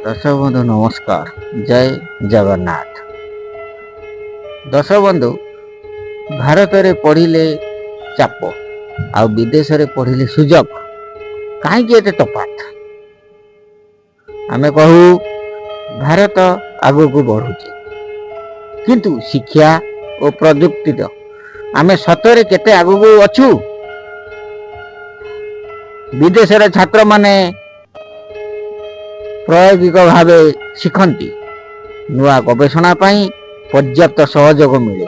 दर्शक बंधु नमस्कार। जय जगन्नाथ। दर्शक बंधु, भारत में पढ़िले चाप आ विदेश में पढ़िले सुजोग कहीं एते तफात। आमे कहू भारत आगु को बढ़ुचे किंतु शिक्षा और प्रजुक्ति आमे सतरे केते आगु को अछु। विदेश छात्र माने प्रायोगिक भाव शिखती नुआ गवेषणा पर्याप्त सहयोग मिले।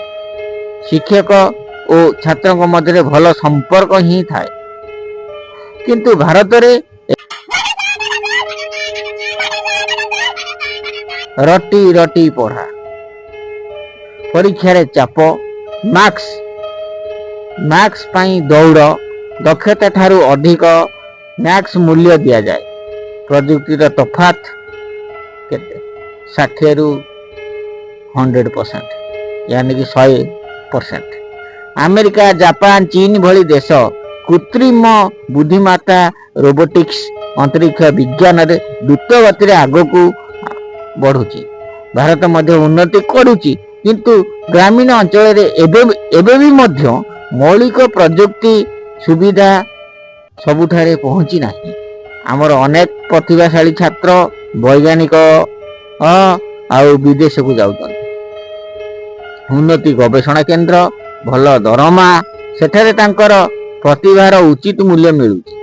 शिक्षक और छात्रों मध्य भल संपर्क ही थाए किंतु भारत रे रटी रटी पढ़ा परीक्षा रे चाप मार्क्स पाई दौड़ दक्षता ठारू अधिक मैक्स मूल्य दिया जाए। प्रजुक्तिर तफात केते 60 रु 100% यानी कि 100%। अमेरिका, जापान, चीन भली देश कृत्रिम बुद्धिमत्ता, रोबोटिक्स, अंतरिक्ष विज्ञान रे द्रुत गति आग को बढ़ुची। भारत मध्य उन्नति करुची किंतु ग्रामीण अंचल एबे भी मध्य मौलिक प्रजुक्ति सुविधा सबुठारे पहुंची नहीं। आमर अनेक प्रतिभाशाली छात्र वैज्ञानिक विदेश को जाउछन। उन्नति गवेषणा केंद्र, भल दरमा, सेठारे तांकर प्रतिभार उचित मूल्य मिलुଛି।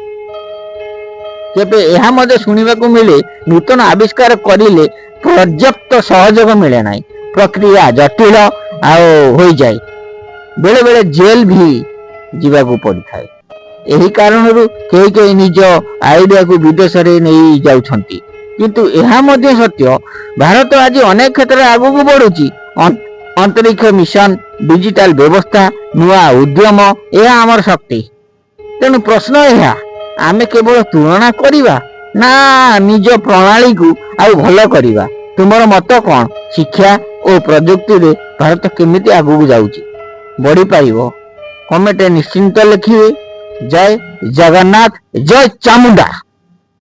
केबे एहा मध्ये सुनिबाकू मिले नूतन आविष्कार करिले पर्याप्त सहयोग मिले नाही, प्रक्रिया जटिल हो जाए, बेले बेले जेल भी जीवाकू पड़ी थाए। यही कारण कई कई निज आइडिया को विदेश में नहीं जाउछंती किंतु यह मध्य सत्य भारत आज अनेक क्षेत्र में आगू बढ़ुची। अंतरिक्ष मिशन, डिजिटल व्यवस्था, नुआ उद्यम यह आमर शक्ति। तेणु प्रश्न यह, आमे केवल तुलना करिवा ना निज प्रणाली को आउ भल करिवा? तुमर मत कौन? शिक्षा और प्रजुक्ति रे भारत केमिति आगू जाउची, बढ़ी पाइबो? कमेंट निश्चिंत लिखिए। जय जगन्नाथ, जय चामुंडा।